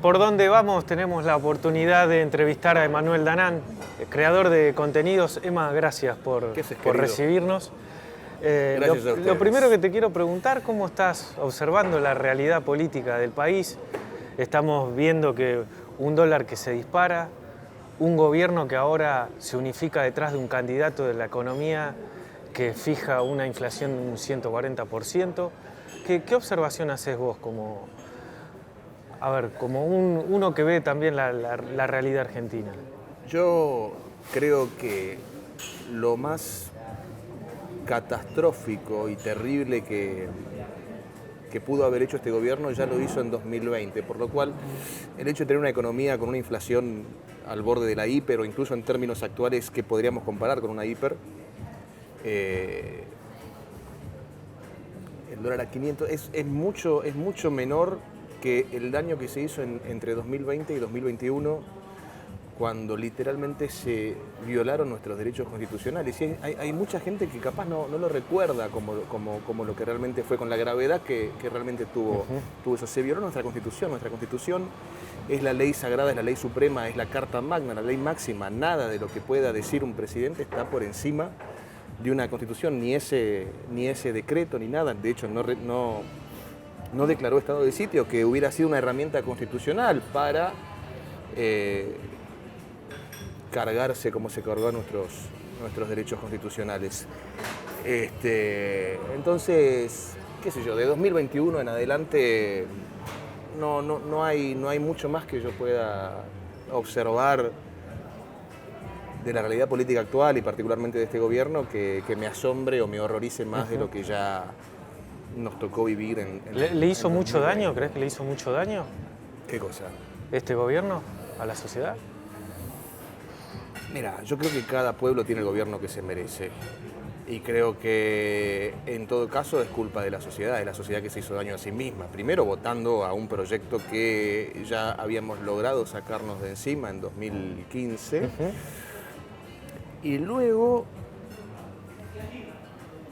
Por dónde vamos tenemos la oportunidad de entrevistar a Emanuel Danán, creador de contenidos. Emma, gracias por recibirnos. Gracias a ustedes. Lo primero que te quiero preguntar, ¿cómo estás observando la realidad política del país? Estamos viendo que un dólar que se dispara, un gobierno que ahora se unifica detrás de un candidato de la economía que fija una inflación de un 140%. ¿Qué observación haces vos como uno que ve también la realidad argentina? Yo creo que lo más catastrófico y terrible que pudo haber hecho este gobierno ya lo hizo en 2020, por lo cual el hecho de tener una economía con una inflación al borde de la hiper, o incluso en términos actuales que podríamos comparar con una hiper, el dólar a 500 es mucho menor que el daño que se hizo entre 2020 y 2021, cuando literalmente se violaron nuestros derechos constitucionales. Y hay mucha gente que capaz no lo recuerda como lo que realmente fue, con la gravedad que realmente tuvo eso. Se violó nuestra Constitución. Nuestra Constitución es la ley sagrada, es la ley suprema, es la Carta Magna, la ley máxima. Nada de lo que pueda decir un presidente está por encima de una Constitución, ni ese decreto, ni nada. De hecho, no declaró estado de sitio, que hubiera sido una herramienta constitucional para cargarse como se cargó a nuestros derechos constitucionales. Entonces, qué sé yo, de 2021 en adelante no hay mucho más que yo pueda observar de la realidad política actual y particularmente de este gobierno que me asombre o me horrorice más de lo que ya nos tocó vivir ¿Le hizo mucho daño? ¿Crees que le hizo mucho daño? ¿Qué cosa? ¿Este gobierno a la sociedad? Mira, yo creo que cada pueblo tiene el gobierno que se merece. Y creo que en todo caso es culpa de la sociedad que se hizo daño a sí misma. Primero votando a un proyecto que ya habíamos logrado sacarnos de encima en 2015. Y luego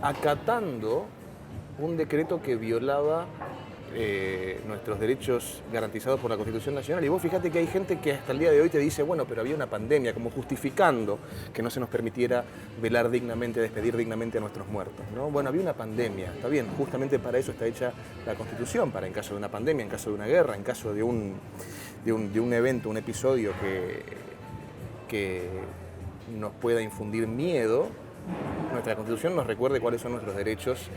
acatando un decreto que violaba nuestros derechos garantizados por la Constitución Nacional. Y vos fíjate que hay gente que hasta el día de hoy te dice, bueno, pero había una pandemia, como justificando que no se nos permitiera velar dignamente, despedir dignamente a nuestros muertos, ¿no? Bueno, había una pandemia, está bien, justamente para eso está hecha la Constitución, para en caso de una pandemia, en caso de una guerra, en caso de un evento, un episodio que nos pueda infundir miedo, nuestra Constitución nos recuerde cuáles son nuestros derechos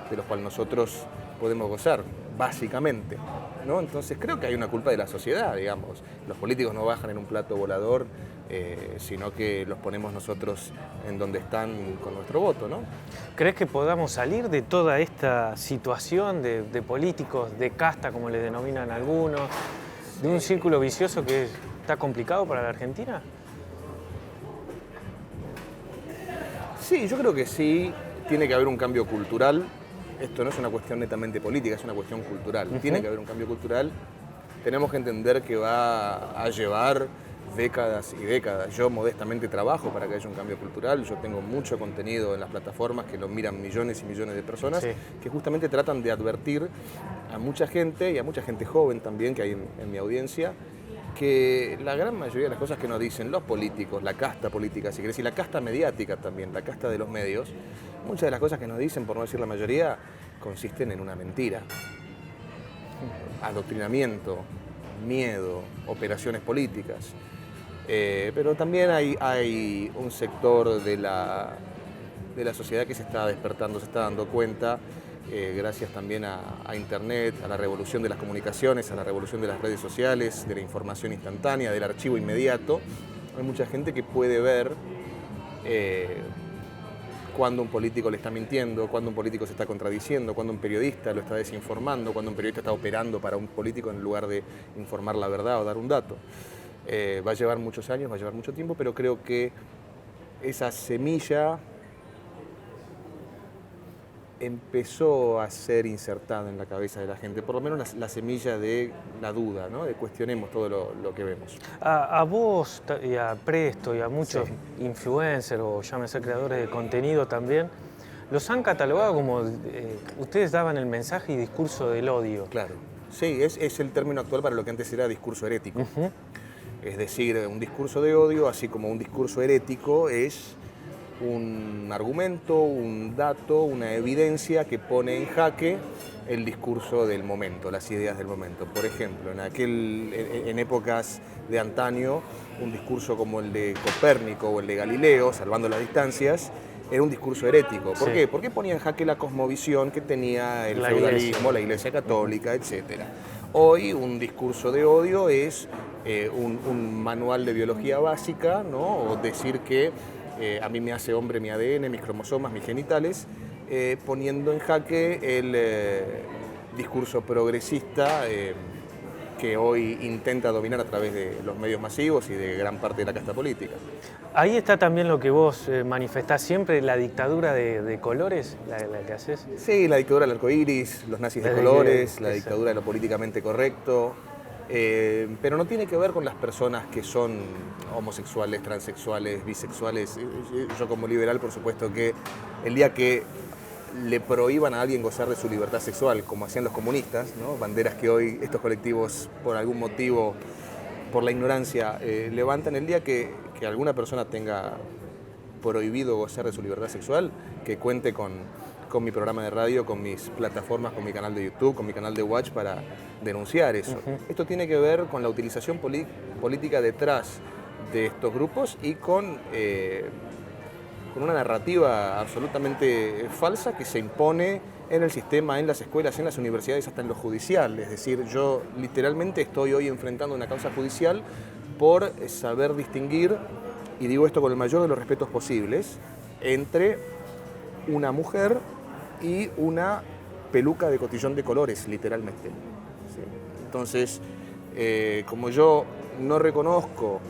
de los cuales nosotros podemos gozar, básicamente, ¿no? Entonces creo que hay una culpa de la sociedad, digamos. Los políticos no bajan en un plato volador, sino que los ponemos nosotros en donde están con nuestro voto, ¿no? ¿Crees que podamos salir de toda esta situación de políticos de casta, como les denominan algunos, de un círculo vicioso que está complicado para la Argentina? Sí, yo creo que sí. Tiene que haber un cambio cultural. Esto no es una cuestión netamente política, es una cuestión cultural. Tiene que haber un cambio cultural. Tenemos que entender que va a llevar décadas y décadas. Yo modestamente trabajo para que haya un cambio cultural. Yo tengo mucho contenido en las plataformas que lo miran millones y millones de personas, que justamente tratan de advertir a mucha gente, y a mucha gente joven también que hay en mi audiencia, que la gran mayoría de las cosas que nos dicen los políticos, la casta política, si querés, y la casta mediática también, la casta de los medios, muchas de las cosas que nos dicen, por no decir la mayoría, consisten en una mentira. Adoctrinamiento, miedo, operaciones políticas. Pero también hay un sector de la sociedad que se está despertando, se está dando cuenta, gracias también a Internet, a la revolución de las comunicaciones, a la revolución de las redes sociales, de la información instantánea, del archivo inmediato. Hay mucha gente que puede ver cuando un político le está mintiendo, cuando un político se está contradiciendo, cuando un periodista lo está desinformando, cuando un periodista está operando para un político en lugar de informar la verdad o dar un dato. Va a llevar muchos años, va a llevar mucho tiempo, pero creo que esa semilla empezó a ser insertada en la cabeza de la gente, por lo menos la semilla de la duda, ¿no? De cuestionemos todo lo que vemos. A vos y a Presto y a muchos influencers o llámese creadores de contenido también, los han catalogado como ustedes daban el mensaje y discurso del odio. Claro. Sí, es el término actual para lo que antes era discurso herético. Es decir, un discurso de odio, así como un discurso herético, es un argumento, un dato, una evidencia que pone en jaque el discurso del momento, las ideas del momento. Por ejemplo, en épocas de antaño, un discurso como el de Copérnico o el de Galileo, salvando las distancias, era un discurso herético. ¿Por qué? Porque ponía en jaque la cosmovisión que tenía el feudalismo, la Iglesia Católica, etc. Hoy un discurso de odio es un manual de biología básica, ¿no? O decir que a mí me hace hombre mi ADN, mis cromosomas, mis genitales, poniendo en jaque el discurso progresista que hoy intenta dominar a través de los medios masivos y de gran parte de la casta política. Ahí está también lo que vos manifestás siempre, la dictadura de colores, la que haces. Sí, la dictadura del arcoíris, los nazis de colores, la dictadura de lo políticamente correcto. Pero no tiene que ver con las personas que son homosexuales, transexuales, bisexuales. Yo como liberal, por supuesto que el día que le prohíban a alguien gozar de su libertad sexual, como hacían los comunistas, ¿no? Banderas que hoy estos colectivos, por algún motivo, por la ignorancia, levantan, el día que alguna persona tenga prohibido gozar de su libertad sexual, que cuente con mi programa de radio, con mis plataformas, con mi canal de YouTube, con mi canal de Watch para denunciar eso. Esto tiene que ver con la utilización política detrás de estos grupos y con una narrativa absolutamente falsa que se impone en el sistema, en las escuelas, en las universidades, hasta en lo judicial. Es decir, yo literalmente estoy hoy enfrentando una causa judicial por saber distinguir, y digo esto con el mayor de los respetos posibles, entre una mujer y una peluca de cotillón de colores, literalmente. ¿Sí? Entonces, como yo no reconozco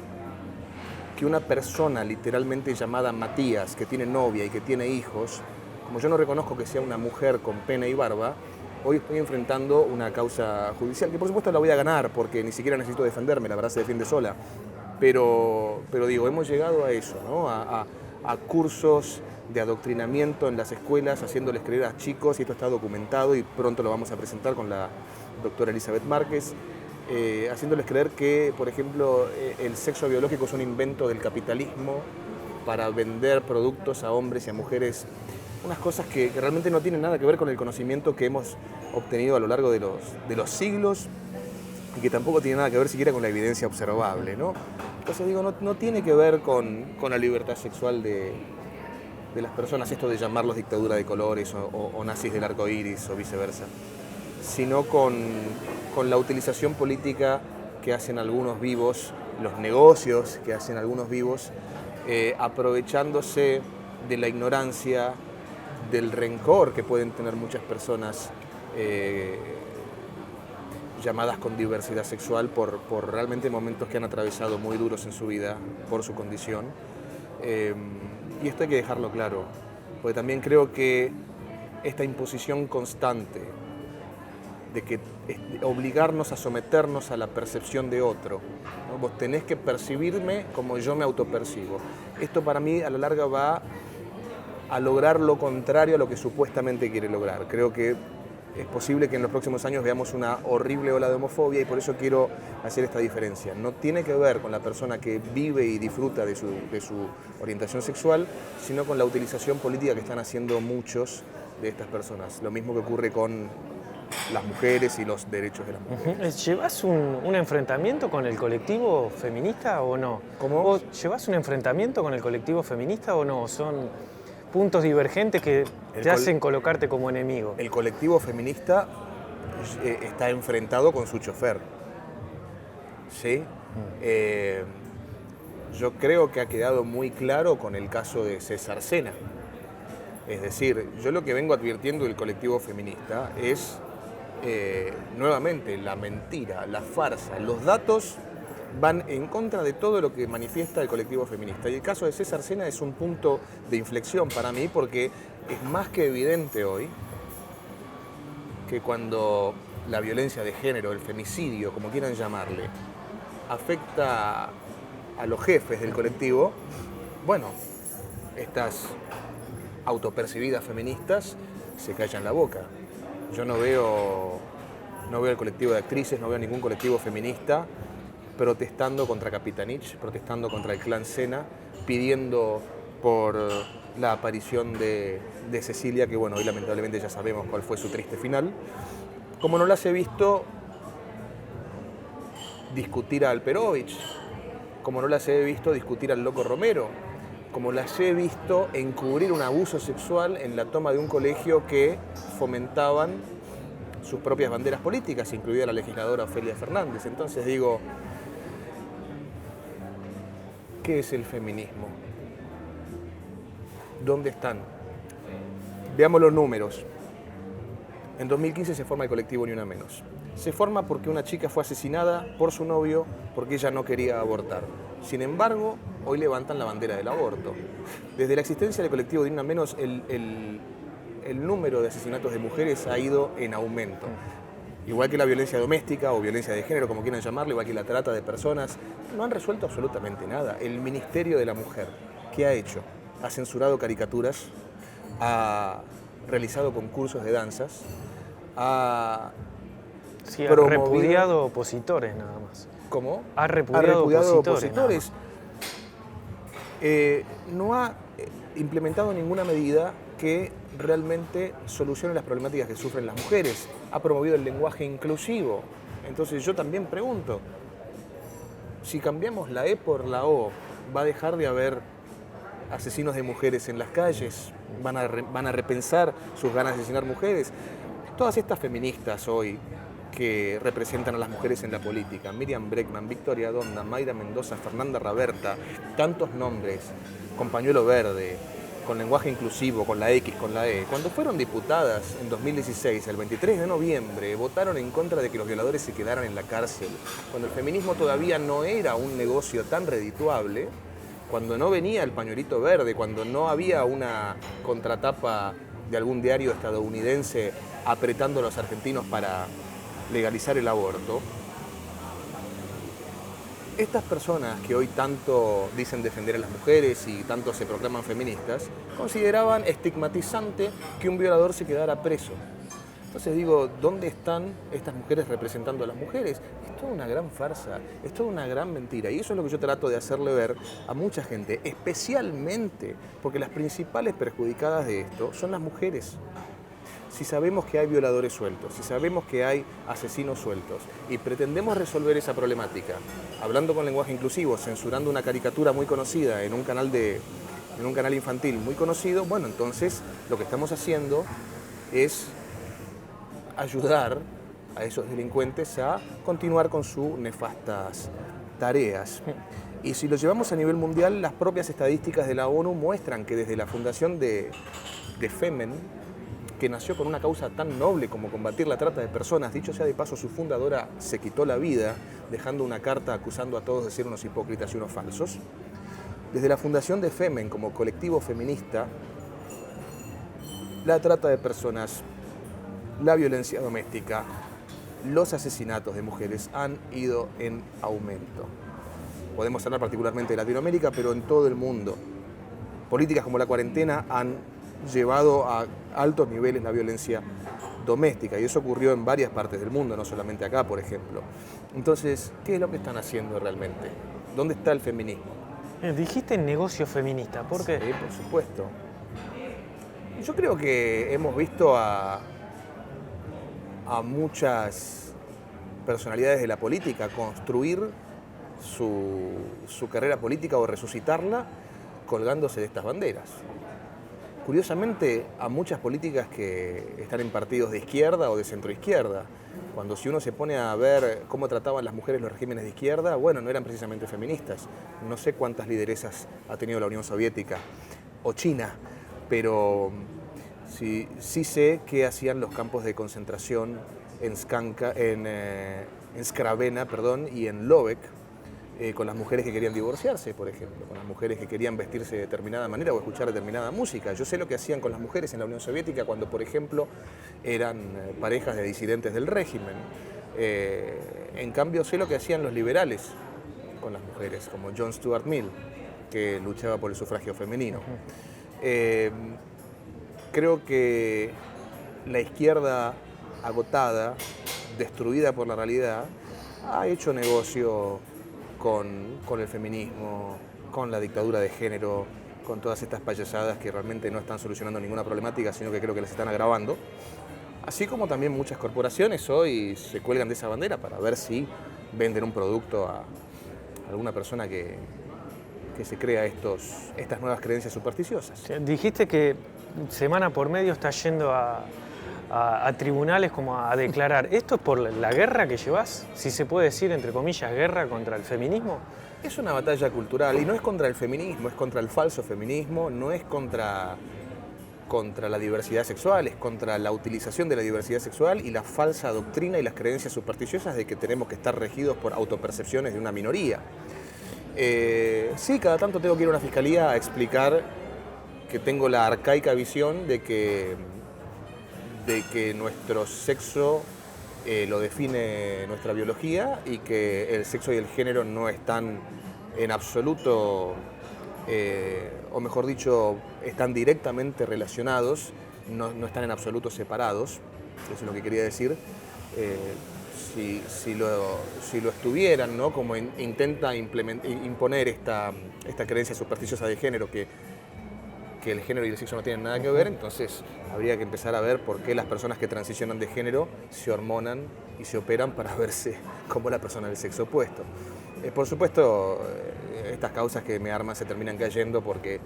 que una persona literalmente llamada Matías, que tiene novia y que tiene hijos, como yo no reconozco que sea una mujer con pene y barba, hoy estoy enfrentando una causa judicial, que por supuesto la voy a ganar, porque ni siquiera necesito defenderme, la verdad se defiende sola. Pero digo, hemos llegado a eso, ¿no? A cursos de adoctrinamiento en las escuelas, haciéndoles creer a chicos, y esto está documentado y pronto lo vamos a presentar con la doctora Elizabeth Márquez, haciéndoles creer que, por ejemplo, el sexo biológico es un invento del capitalismo para vender productos a hombres y a mujeres, unas cosas que realmente no tienen nada que ver con el conocimiento que hemos obtenido a lo largo de los siglos y que tampoco tiene nada que ver siquiera con la evidencia observable, ¿no? Entonces digo, no tiene que ver con la libertad sexual de las personas, esto de llamarlos dictadura de colores o nazis del arco iris o viceversa, sino con la utilización política que hacen algunos vivos, los negocios que hacen algunos vivos, aprovechándose de la ignorancia, del rencor que pueden tener muchas personas llamadas con diversidad sexual por realmente momentos que han atravesado muy duros en su vida por su condición. Y esto hay que dejarlo claro, porque también creo que esta imposición constante de que obligarnos a someternos a la percepción de otro, ¿no? Vos tenés que percibirme como yo me autopercibo. Esto para mí a la larga va a lograr lo contrario a lo que supuestamente quiere lograr. Creo que es posible que en los próximos años veamos una horrible ola de homofobia y por eso quiero hacer esta diferencia. No tiene que ver con la persona que vive y disfruta de su orientación sexual, sino con la utilización política que están haciendo muchos de estas personas. Lo mismo que ocurre con las mujeres y los derechos de las mujeres. ¿Llevas un enfrentamiento con el colectivo feminista o no? ¿Cómo? ¿Vos llevas un enfrentamiento con el colectivo feminista o no? ¿Son puntos divergentes que te hacen colocarte como enemigo? El colectivo feminista está enfrentado con su chofer. ¿Sí? Yo creo que ha quedado muy claro con el caso de César Sena. Es decir, yo lo que vengo advirtiendo del colectivo feminista es nuevamente la mentira, la farsa, los datos van en contra de todo lo que manifiesta el colectivo feminista. Y el caso de César Sena es un punto de inflexión para mí porque es más que evidente hoy que cuando la violencia de género, el femicidio, como quieran llamarle, afecta a los jefes del colectivo, bueno, estas autopercibidas feministas se callan la boca. Yo no veo no veo el colectivo de actrices, no veo ningún colectivo feminista protestando contra Capitanich, protestando contra el clan Sena, pidiendo por la aparición de Cecilia, que bueno, hoy lamentablemente ya sabemos cuál fue su triste final. Como no las he visto discutir a Alperovich, como no las he visto discutir al Loco Romero, como las he visto encubrir un abuso sexual en la toma de un colegio que fomentaban sus propias banderas políticas, incluida la legisladora Ofelia Fernández. Entonces digo, ¿qué es el feminismo? ¿Dónde están? Veamos los números. En 2015 se forma el colectivo Ni Una Menos. Se forma porque una chica fue asesinada por su novio porque ella no quería abortar. Sin embargo, hoy levantan la bandera del aborto. Desde la existencia del colectivo Ni Una Menos, el número de asesinatos de mujeres ha ido en aumento. Igual que la violencia doméstica o violencia de género, como quieran llamarlo, igual que la trata de personas, no han resuelto absolutamente nada. El Ministerio de la Mujer, ¿qué ha hecho? Ha censurado caricaturas, ha realizado concursos de danzas, ha repudiado opositores nada más. ¿Cómo? Ha repudiado opositores. No ha implementado ninguna medida que realmente solucione las problemáticas que sufren las mujeres. Ha promovido el lenguaje inclusivo. Entonces yo también pregunto, si cambiamos la E por la O, ¿va a dejar de haber asesinos de mujeres en las calles? ¿Van a repensar sus ganas de asesinar mujeres? Todas estas feministas hoy que representan a las mujeres en la política, Miriam Bregman, Victoria Donda, Mayra Mendoza, Fernanda Raberta, tantos nombres, con pañuelo verde, con lenguaje inclusivo, con la X, con la E, cuando fueron diputadas en 2016, el 23 de noviembre, votaron en contra de que los violadores se quedaran en la cárcel, cuando el feminismo todavía no era un negocio tan redituable, cuando no venía el pañuelito verde, cuando no había una contratapa de algún diario estadounidense apretando a los argentinos para legalizar el aborto. Estas personas que hoy tanto dicen defender a las mujeres y tanto se proclaman feministas, consideraban estigmatizante que un violador se quedara preso. Entonces digo, ¿dónde están estas mujeres representando a las mujeres? Es toda una gran farsa, es toda una gran mentira. Y eso es lo que yo trato de hacerle ver a mucha gente, especialmente porque las principales perjudicadas de esto son las mujeres. Si sabemos que hay violadores sueltos, si sabemos que hay asesinos sueltos y pretendemos resolver esa problemática, hablando con lenguaje inclusivo, censurando una caricatura muy conocida en un canal infantil muy conocido, bueno, entonces lo que estamos haciendo es ayudar a esos delincuentes a continuar con sus nefastas tareas. Y si lo llevamos a nivel mundial, las propias estadísticas de la ONU muestran que desde la fundación de Femen, que nació con una causa tan noble como combatir la trata de personas, dicho sea de paso, su fundadora se quitó la vida, dejando una carta acusando a todos de ser unos hipócritas y unos falsos. Desde la fundación de Femen, como colectivo feminista, la trata de personas, la violencia doméstica, los asesinatos de mujeres han ido en aumento. Podemos hablar particularmente de Latinoamérica, pero en todo el mundo. Políticas como la cuarentena han llevado a altos niveles la violencia doméstica, y eso ocurrió en varias partes del mundo, no solamente acá, por ejemplo. Entonces, ¿qué es lo que están haciendo realmente? ¿Dónde está el feminismo? Dijiste negocio feminista, ¿por qué? Sí, por supuesto. Yo creo que hemos visto a muchas personalidades de la política construir su carrera política o resucitarla colgándose de estas banderas. Curiosamente, a muchas políticas que están en partidos de izquierda o de centroizquierda, cuando si uno se pone a ver cómo trataban las mujeres los regímenes de izquierda, bueno, no eran precisamente feministas. No sé cuántas lideresas ha tenido la Unión Soviética o China, pero sí sé qué hacían los campos de concentración en Skravena, y en Lovek, con las mujeres que querían divorciarse, por ejemplo, con las mujeres que querían vestirse de determinada manera o escuchar determinada música. Yo sé lo que hacían con las mujeres en la Unión Soviética cuando, por ejemplo, eran parejas de disidentes del régimen. En cambio, sé lo que hacían los liberales con las mujeres, como John Stuart Mill, que luchaba por el sufragio femenino. Creo que la izquierda agotada destruida por la realidad, ha hecho negocio con el feminismo, con la dictadura de género, con todas estas payasadas que realmente no están solucionando ninguna problemática, sino que creo que las están agravando. Así como también muchas corporaciones hoy se cuelgan de esa bandera para ver si venden un producto a alguna persona que se crea estas nuevas creencias supersticiosas. Dijiste que semana por medio estás yendo a tribunales como a declarar. ¿Esto es por la guerra que llevas? Si se puede decir, entre comillas, guerra contra el feminismo. Es una batalla cultural y no es contra el feminismo, es contra el falso feminismo, no es contra la diversidad sexual, es contra la utilización de la diversidad sexual y la falsa doctrina y las creencias supersticiosas de que tenemos que estar regidos por autopercepciones de una minoría. Sí, cada tanto tengo que ir a una fiscalía a explicar que tengo la arcaica visión de que nuestro sexo lo define nuestra biología y que el sexo y el género no están en absoluto, o mejor dicho, están directamente relacionados, no están en absoluto separados, eso es lo que quería decir. Si lo estuvieran, ¿no? Como intenta imponer esta creencia supersticiosa de género que el género y el sexo no tienen nada que ver, entonces habría que empezar a ver por qué las personas que transicionan de género se hormonan y se operan para verse como la persona del sexo opuesto. Por supuesto, estas causas que me arman se terminan cayendo porque,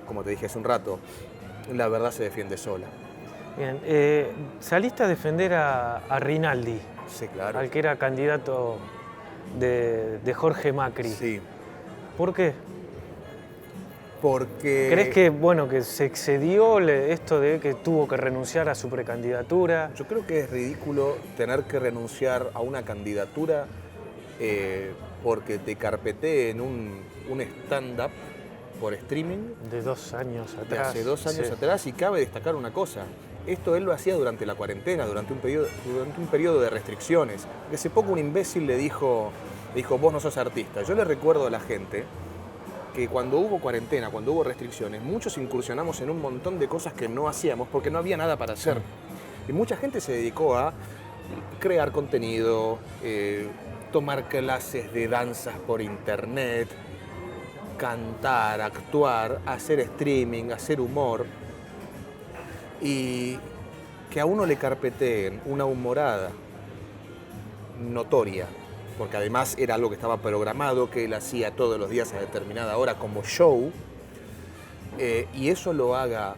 como te dije hace un rato, la verdad se defiende sola. Bien, saliste a defender a Rinaldi, Sí, claro. al que era candidato de Jorge Macri. Sí. ¿Por qué? Porque... ¿Crees que se excedió esto de que tuvo que renunciar a su precandidatura? Yo creo que es ridículo tener que renunciar a una candidatura porque te carpeteen un stand-up por streaming. De 2 años atrás. De hace 2 años sí. atrás, y cabe destacar una cosa. Esto él lo hacía durante la cuarentena, durante un periodo de restricciones. Hace poco un imbécil le dijo, vos no sos artista. Yo le recuerdo a la gente que cuando hubo cuarentena, cuando hubo restricciones, muchos incursionamos en un montón de cosas que no hacíamos porque no había nada para hacer. Y mucha gente se dedicó a crear contenido, tomar clases de danzas por internet, cantar, actuar, hacer streaming, hacer humor. Y que a uno le carpeteen una humorada notoria, porque además era algo que estaba programado, que él hacía todos los días a determinada hora como show, y eso lo haga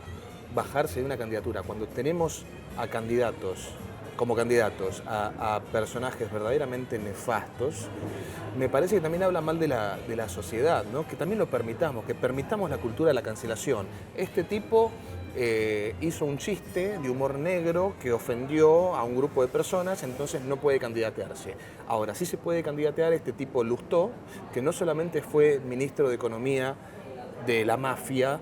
bajarse de una candidatura, cuando tenemos a candidatos, como candidatos, a personajes verdaderamente nefastos, me parece que también habla mal de la sociedad, ¿no? Que también lo permitamos, que permitamos la cultura de la cancelación. Este tipo hizo un chiste de humor negro que ofendió a un grupo de personas, entonces no puede candidatearse. Ahora, sí se puede candidatear este tipo Lustó, que no solamente fue ministro de Economía de la mafia,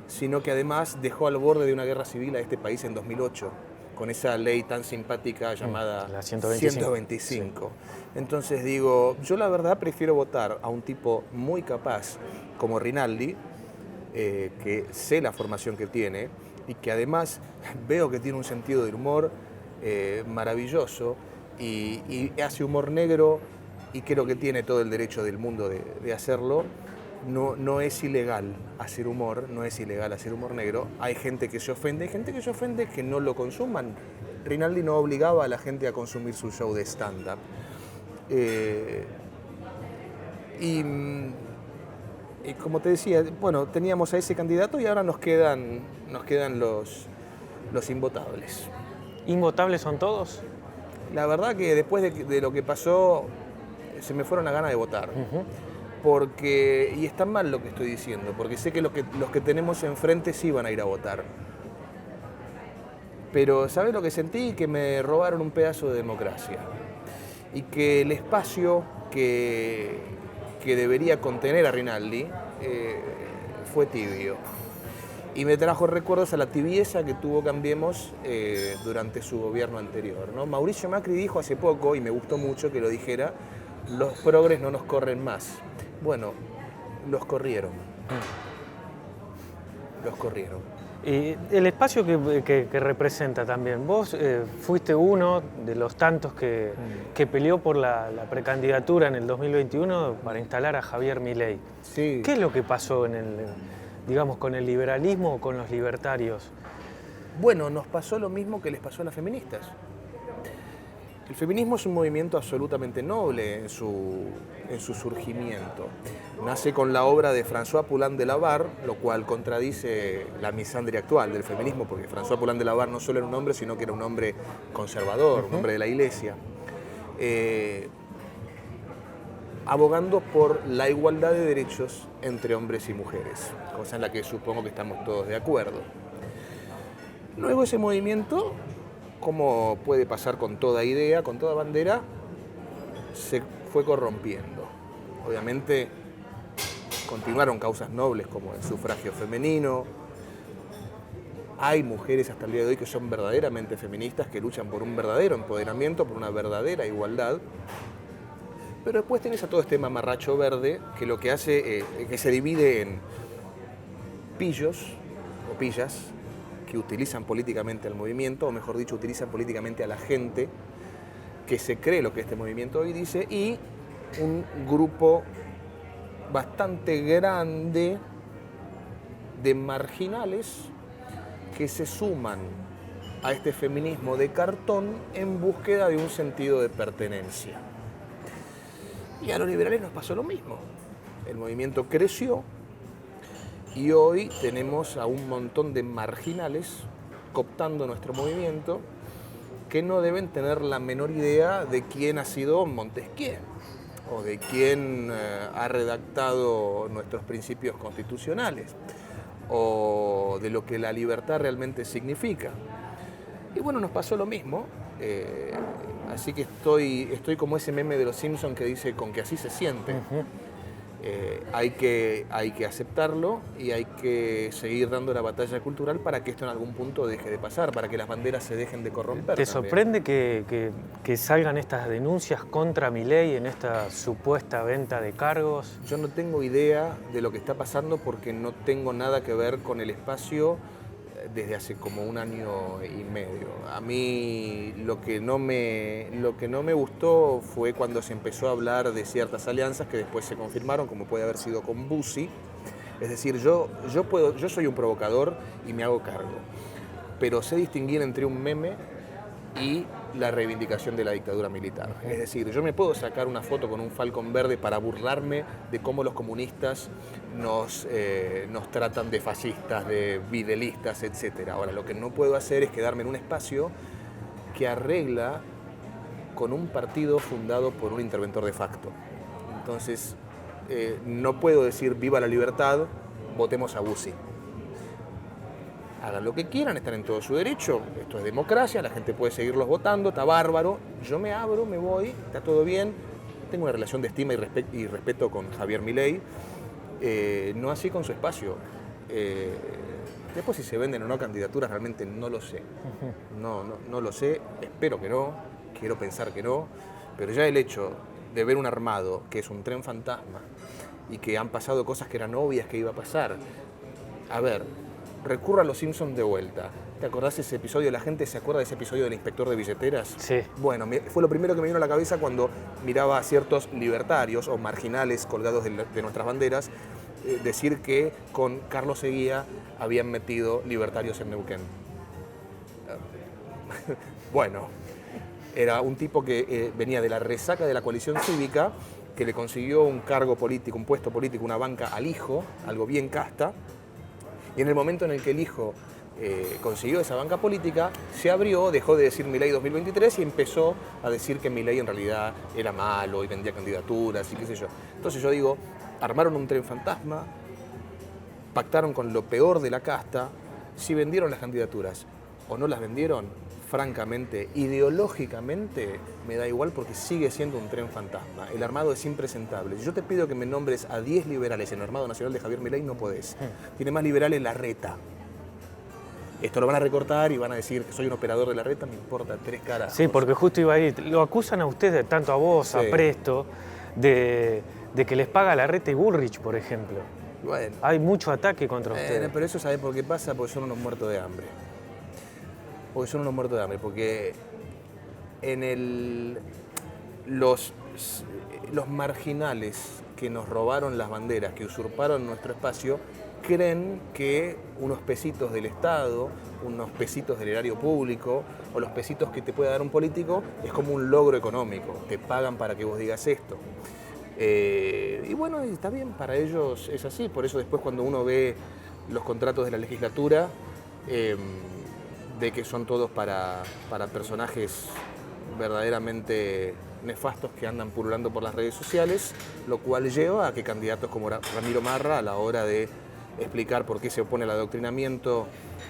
sino que además dejó al borde de una guerra civil a este país en 2008, con esa ley tan simpática llamada la 125. Sí. Entonces digo, yo la verdad prefiero votar a un tipo muy capaz como Rinaldi, que sé la formación que tiene y que además veo que tiene un sentido de humor maravilloso y hace humor negro y creo que tiene todo el derecho del mundo de hacerlo. No es ilegal hacer humor, no es ilegal hacer humor negro. Hay gente que se ofende, que no lo consuman. Rinaldi no obligaba a la gente a consumir su show de stand-up. Y como te decía, bueno, teníamos a ese candidato y ahora nos quedan los invotables. ¿Invotables son todos? La verdad que después de lo que pasó, se me fueron las ganas de votar. Porque, y está mal lo que estoy diciendo, porque sé que los que tenemos enfrente sí van a ir a votar. Pero ¿sabes lo que sentí? Que me robaron un pedazo de democracia. Y que el espacio que debería contener a Rinaldi fue tibio. Y me trajo recuerdos a la tibieza que tuvo Cambiemos durante su gobierno anterior, ¿no? Mauricio Macri dijo hace poco, y me gustó mucho que lo dijera, los progres no nos corren más. Bueno, los corrieron. Los corrieron. El espacio que representa también. Vos fuiste uno de los tantos que peleó por la precandidatura en el 2021 para instalar a Javier Milei. Sí. ¿Qué es lo que pasó digamos, con el liberalismo o con los libertarios? Bueno, nos pasó lo mismo que les pasó a las feministas. El feminismo es un movimiento absolutamente noble en su surgimiento. Nace con la obra de François Poulain de la Barre, lo cual contradice la misandria actual del feminismo, porque François Poulain de la Barre no solo era un hombre, sino que era un hombre conservador, un hombre de la Iglesia, abogando por la igualdad de derechos entre hombres y mujeres, cosa en la que supongo que estamos todos de acuerdo. Luego ese movimiento, como puede pasar con toda idea, con toda bandera, se fue corrompiendo. Obviamente continuaron causas nobles como el sufragio femenino. Hay mujeres hasta el día de hoy que son verdaderamente feministas, que luchan por un verdadero empoderamiento, por una verdadera igualdad. Pero después tenés a todo este mamarracho verde que lo que hace es que se divide en pillos o pillas que utilizan políticamente al movimiento, o mejor dicho, utilizan políticamente a la gente que se cree lo que este movimiento hoy dice, y un grupo bastante grande de marginales que se suman a este feminismo de cartón en búsqueda de un sentido de pertenencia. Y a los liberales nos pasó lo mismo. El movimiento creció y hoy tenemos a un montón de marginales cooptando nuestro movimiento que no deben tener la menor idea de quién ha sido Montesquieu o de quién ha redactado nuestros principios constitucionales o de lo que la libertad realmente significa. Y bueno, nos pasó lo mismo, así que estoy como ese meme de los Simpsons que dice con que así se siente. Hay que aceptarlo y hay que seguir dando la batalla cultural para que esto en algún punto deje de pasar, para que las banderas se dejen de corromper. ¿Te sorprende que salgan estas denuncias contra Milei en esta supuesta venta de cargos? Yo no tengo idea de lo que está pasando porque no tengo nada que ver con el espacio desde hace como 1 año y medio. A mí lo que no me gustó fue cuando se empezó a hablar de ciertas alianzas que después se confirmaron, como puede haber sido con Bussi. Es decir, yo soy un provocador y me hago cargo, pero sé distinguir entre un meme y la reivindicación de la dictadura militar. Es decir, yo me puedo sacar una foto con un falcón verde para burlarme de cómo los comunistas nos tratan de fascistas, de videlistas, etc. Ahora, lo que no puedo hacer es quedarme en un espacio que arregla con un partido fundado por un interventor de facto. Entonces, no puedo decir viva la libertad, votemos a Bussi. Hagan lo que quieran, están en todo su derecho, esto es democracia, la gente puede seguirlos votando, está bárbaro, yo me abro, me voy, está todo bien, tengo una relación de estima y respeto con Javier Milei, no así con su espacio. Después si se venden o no candidaturas realmente no lo sé, no lo sé, espero que no, quiero pensar que no, pero ya el hecho de ver un armado que es un tren fantasma y que han pasado cosas que eran obvias que iba a pasar, a ver, recurro a los Simpsons de vuelta. ¿Te acordás de ese episodio? ¿La gente se acuerda de ese episodio del inspector de billeteras? Sí. Bueno, fue lo primero que me vino a la cabeza cuando miraba a ciertos libertarios o marginales colgados de nuestras banderas decir que con Carlos Eguía habían metido libertarios en Neuquén. Bueno, era un tipo que venía de la resaca de la coalición cívica, que le consiguió un cargo político, un puesto político, una banca al hijo, algo bien casta. Y en el momento en el que el hijo consiguió esa banca política, se abrió, dejó de decir Milei 2023 y empezó a decir que Milei en realidad era malo y vendía candidaturas y qué sé yo. Entonces yo digo, armaron un tren fantasma, pactaron con lo peor de la casta, si vendieron las candidaturas o no las vendieron, francamente, ideológicamente, me da igual porque sigue siendo un tren fantasma. El armado es impresentable. Si yo te pido que me nombres a 10 liberales en el armado nacional de Javier Milei, no podés. Tiene más liberales Larreta. Esto lo van a recortar y van a decir que soy un operador de Larreta, me importa 3 caras. Sí, porque justo iba a ir. Lo acusan a ustedes, tanto a vos, Sí. a Presto, de que les paga Larreta y Bullrich, por ejemplo. Bueno, Hay mucho ataque contra ustedes. pero eso ¿sabes por qué pasa? Porque son unos muertos de hambre. Porque en los marginales que nos robaron las banderas, que usurparon nuestro espacio, creen que unos pesitos del Estado, unos pesitos del erario público o los pesitos que te puede dar un político es como un logro económico. Te pagan para que vos digas esto. Y bueno, está bien, para ellos es así. Por eso después cuando uno ve los contratos de la legislatura, de que son todos para personajes verdaderamente nefastos que andan pululando por las redes sociales, lo cual lleva a que candidatos como Ramiro Marra, a la hora de explicar por qué se opone al adoctrinamiento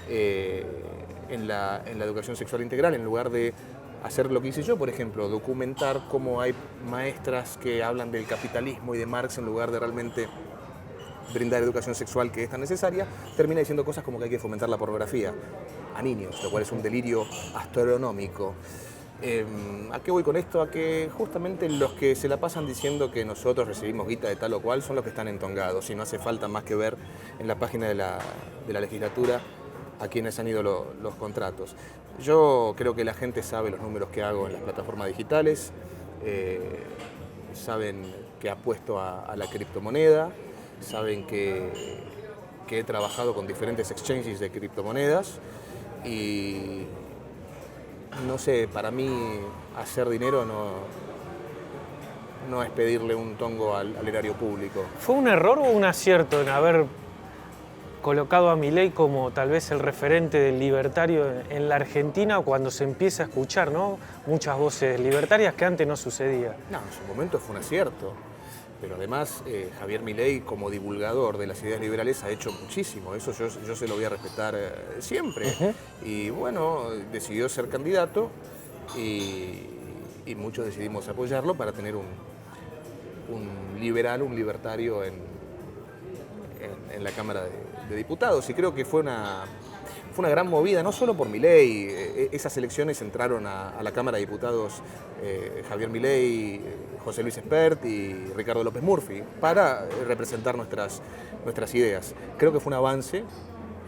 en la educación sexual integral, en lugar de hacer lo que hice yo, por ejemplo, documentar cómo hay maestras que hablan del capitalismo y de Marx en lugar de realmente brindar educación sexual que es tan necesaria, termina diciendo cosas como que hay que fomentar la pornografía a niños, lo cual es un delirio astronómico. ¿A qué voy con esto? A que justamente los que se la pasan diciendo que nosotros recibimos guita de tal o cual son los que están entongados y no hace falta más que ver en la página de la legislatura a quienes han ido los contratos. Yo creo que la gente sabe los números que hago en las plataformas digitales, saben que apuesto a la criptomoneda, saben que he trabajado con diferentes exchanges de criptomonedas y no sé, para mí hacer dinero no es pedirle un tongo al erario público. ¿Fue un error o un acierto en haber colocado a Milei como tal vez el referente del libertario en la Argentina cuando se empieza a escuchar, ¿no?, muchas voces libertarias que antes no sucedía? No, en su momento fue un acierto, pero además Javier Milei como divulgador de las ideas liberales ha hecho muchísimo, eso yo se lo voy a respetar siempre. Y bueno, decidió ser candidato y muchos decidimos apoyarlo para tener un liberal, un libertario en la Cámara de Diputados, y creo que fue una gran movida, no solo por Milei. Esas elecciones entraron a la Cámara de Diputados Javier Milei, José Luis Espert y Ricardo López Murphy para representar nuestras ideas. Creo que fue un avance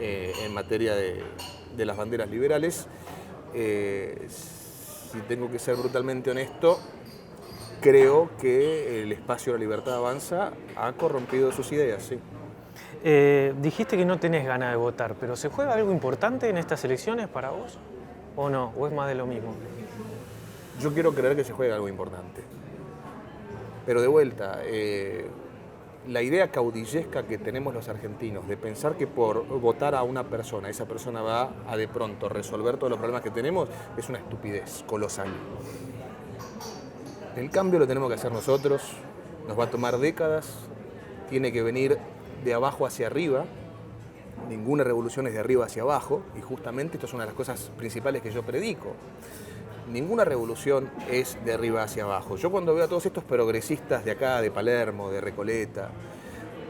en materia de las banderas liberales. Si tengo que ser brutalmente honesto, creo que el espacio de la libertad avanza ha corrompido sus ideas, sí. Dijiste que no tenés ganas de votar, pero ¿se juega algo importante en estas elecciones para vos? ¿O no? ¿O es más de lo mismo? Yo quiero creer que se juega algo importante. Pero de vuelta, la idea caudillesca que tenemos los argentinos de pensar que por votar a una persona, esa persona va a de pronto resolver todos los problemas que tenemos, es una estupidez colosal. El cambio lo tenemos que hacer nosotros, nos va a tomar décadas, tiene que venir de abajo hacia arriba, ninguna revolución es de arriba hacia abajo, y justamente esto es una de las cosas principales que yo predico. Ninguna revolución es de arriba hacia abajo. Yo cuando veo a todos estos progresistas de acá, de Palermo, de Recoleta,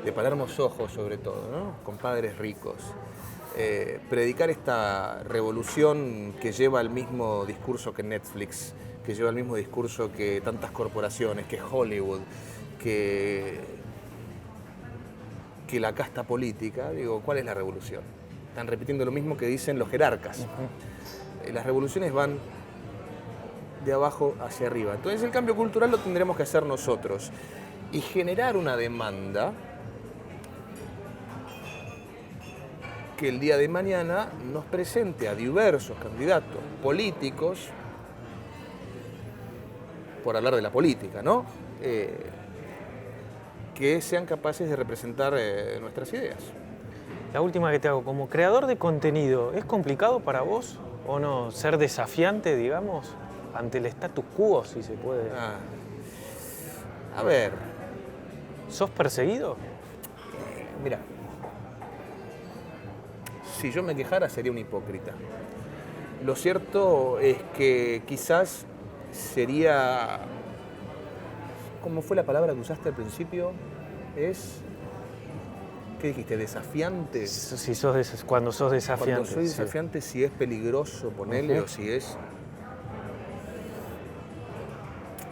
de Palermo Sojo sobre todo, ¿no?, con padres ricos, predicar esta revolución que lleva el mismo discurso que Netflix, que lleva el mismo discurso que tantas corporaciones, que Hollywood, que la casta política, digo, ¿cuál es la revolución? Están repitiendo lo mismo que dicen los jerarcas. Las revoluciones van de abajo hacia arriba. Entonces el cambio cultural lo tendremos que hacer nosotros y generar una demanda que el día de mañana nos presente a diversos candidatos políticos, por hablar de la política, ¿no?, que sean capaces de representar nuestras ideas. La última que te hago, como creador de contenido, ¿es complicado para vos o no ser desafiante, digamos, ante el status quo, si se puede? A ver. ¿Sos perseguido? Mira, si yo me quejara sería un hipócrita. Lo cierto es que quizás sería... ¿Cómo fue la palabra que usaste al principio? ¿Qué dijiste? ¿Desafiante? Si cuando sos desafiante. Cuando soy desafiante, sí. Si es peligroso ponerle o si es...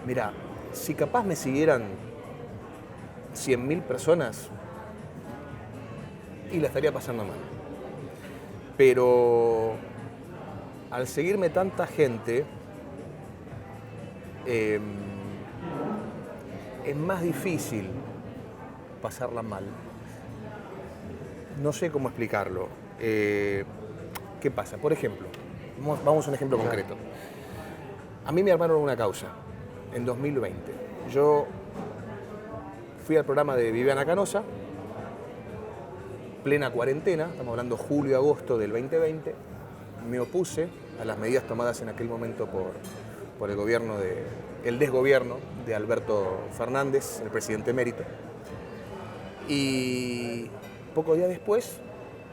Mira, si capaz me siguieran 100.000 personas, y la estaría pasando mal. Pero al seguirme tanta gente, es más difícil pasarla mal. No sé cómo explicarlo. ¿Qué pasa? Por ejemplo, vamos a un ejemplo concreto. A mí me armaron una causa en 2020. Yo fui al programa de Viviana Canosa, plena cuarentena, estamos hablando julio-agosto del 2020, me opuse a las medidas tomadas en aquel momento por el gobierno el desgobierno de Alberto Fernández, el presidente emérito. Y pocos días después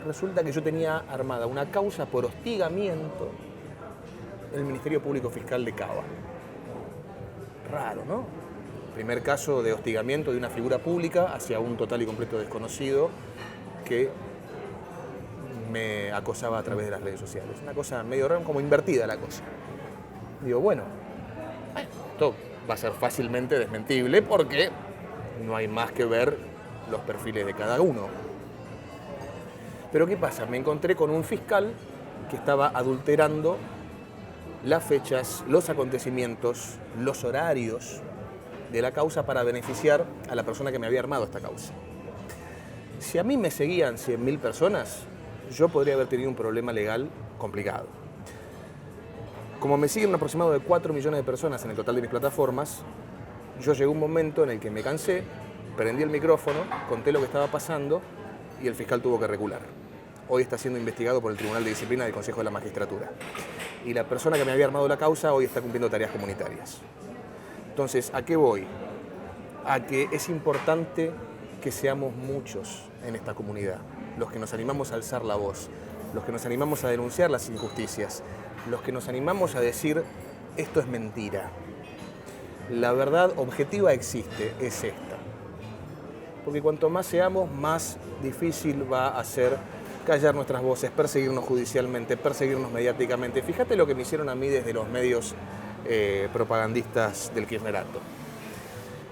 resulta que yo tenía armada una causa por hostigamiento en el Ministerio Público Fiscal de Cava. Raro, ¿no? Primer caso de hostigamiento de una figura pública hacia un total y completo desconocido que me acosaba a través de las redes sociales. Una cosa medio rara, como invertida la cosa. Digo, bueno, esto va a ser fácilmente desmentible porque no hay más que ver los perfiles de cada uno. Pero ¿qué pasa? Me encontré con un fiscal que estaba adulterando las fechas, los acontecimientos, los horarios de la causa para beneficiar a la persona que me había armado esta causa. Si a mí me seguían 100.000 personas, yo podría haber tenido un problema legal complicado. Como me siguen un aproximado de 4 millones de personas en el total de mis plataformas, yo llegó un momento en el que me cansé, prendí el micrófono, conté lo que estaba pasando y el fiscal tuvo que recular. Hoy está siendo investigado por el Tribunal de Disciplina del Consejo de la Magistratura. Y la persona que me había armado la causa hoy está cumpliendo tareas comunitarias. Entonces, ¿a qué voy? A que es importante que seamos muchos en esta comunidad, los que nos animamos a alzar la voz, los que nos animamos a denunciar las injusticias, los que nos animamos a decir, esto es mentira. La verdad objetiva existe, es esta. Porque cuanto más seamos, más difícil va a ser callar nuestras voces, perseguirnos judicialmente, perseguirnos mediáticamente. Fíjate lo que me hicieron a mí desde los medios propagandistas del kirchnerato.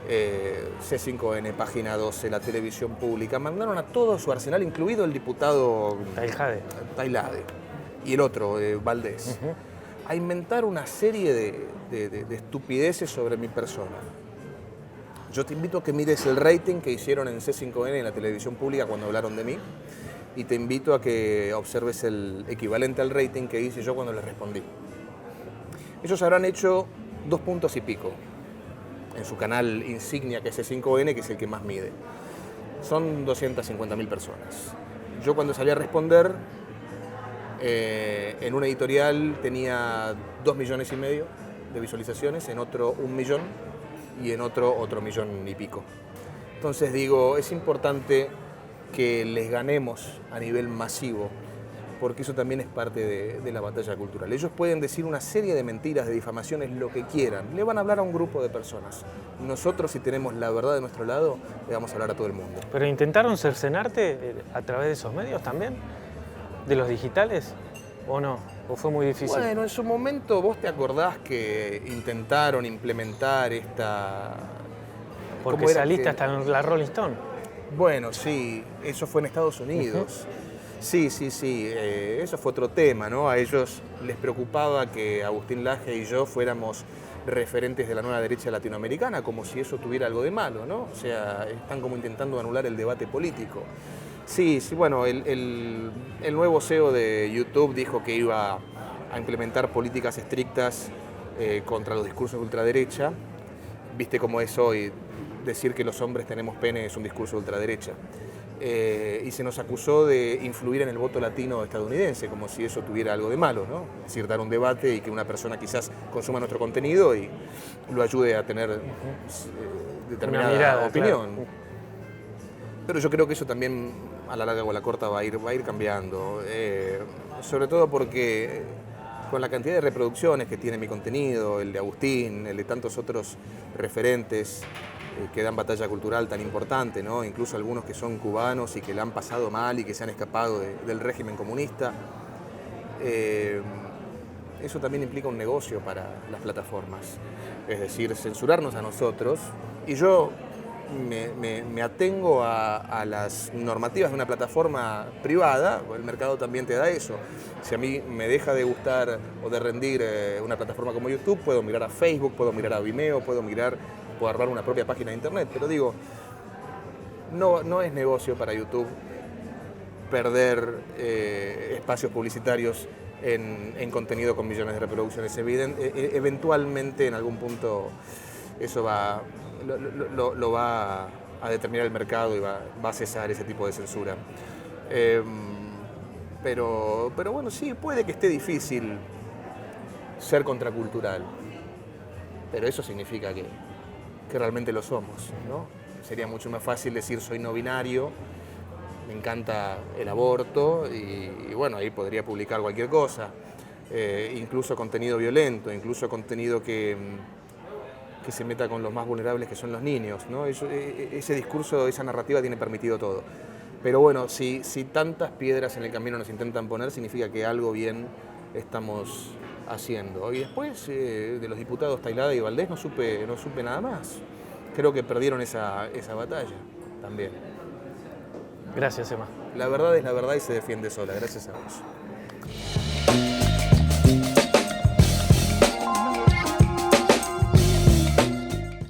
C5N, Página 12, la televisión pública, mandaron a todo su arsenal, incluido el diputado Tailade y el otro, Valdés, a inventar una serie de estupideces sobre mi persona. Yo te invito a que mires el rating que hicieron en C5N, en la televisión pública, cuando hablaron de mí, y te invito a que observes el equivalente al rating que hice yo cuando les respondí. Ellos habrán hecho 2 puntos y pico en su canal insignia, que es C5N, que es el que más mide. Son 250.000 personas. Yo cuando salí a responder, en un editorial tenía 2,5 millones de visualizaciones, en otro 1 millón y en otro 1,5 millones. Entonces digo, es importante que les ganemos a nivel masivo, porque eso también es parte de la batalla cultural. Ellos pueden decir una serie de mentiras, de difamaciones, lo que quieran. Le van a hablar a un grupo de personas. Nosotros, si tenemos la verdad de nuestro lado, le vamos a hablar a todo el mundo. ¿Pero intentaron cercenarte a través de esos medios también? ¿De los digitales? ¿O no? ¿O fue muy difícil? Bueno, en su momento, ¿vos te acordás que intentaron implementar esta... Porque saliste hasta en la Rolling Stone. Bueno, sí, eso fue en Estados Unidos. Sí, eso fue otro tema, ¿no? A ellos les preocupaba que Agustín Laje y yo fuéramos referentes de la nueva derecha latinoamericana, como si eso tuviera algo de malo, ¿no? O sea, están como intentando anular el debate político. Sí, bueno, el nuevo CEO de YouTube dijo que iba a implementar políticas estrictas contra los discursos de ultraderecha. Viste cómo es hoy, decir que los hombres tenemos pene es un discurso de ultraderecha. Y se nos acusó de influir en el voto latino estadounidense, como si eso tuviera algo de malo, ¿no? Es decir, dar un debate y que una persona quizás consuma nuestro contenido y lo ayude a tener determinada opinión. Claro. Pero yo creo que eso también, a la larga o a la corta, va a ir cambiando. Sobre todo porque con la cantidad de reproducciones que tiene mi contenido, el de Agustín, el de tantos otros referentes que dan batalla cultural tan importante, ¿no? Incluso algunos que son cubanos y que la han pasado mal y que se han escapado del régimen comunista. Eso también implica un negocio para las plataformas, es decir, censurarnos a nosotros. Y yo me atengo a las normativas de una plataforma privada, el mercado también te da eso. Si a mí me deja de gustar o de rendir una plataforma como YouTube, puedo mirar a Facebook, puedo mirar a Vimeo, puedo armar una propia página de internet, pero digo, no es negocio para YouTube perder espacios publicitarios en contenido con millones de reproducciones. Eventualmente, en algún punto, eso lo va a determinar el mercado y va a cesar ese tipo de censura. Pero bueno, sí, puede que esté difícil ser contracultural, pero eso significa que realmente lo somos, ¿no? Sería mucho más fácil decir soy no binario, me encanta el aborto y bueno, ahí podría publicar cualquier cosa, incluso contenido violento, incluso contenido que se meta con los más vulnerables, que son los niños, ¿no? Ese discurso, esa narrativa tiene permitido todo. Pero bueno, si tantas piedras en el camino nos intentan poner, significa que algo bien estamos haciendo. Y después de los diputados Tailada y Valdés no supe nada más. Creo que perdieron esa batalla también. Gracias, Emma. La verdad es la verdad y se defiende sola. Gracias a vos.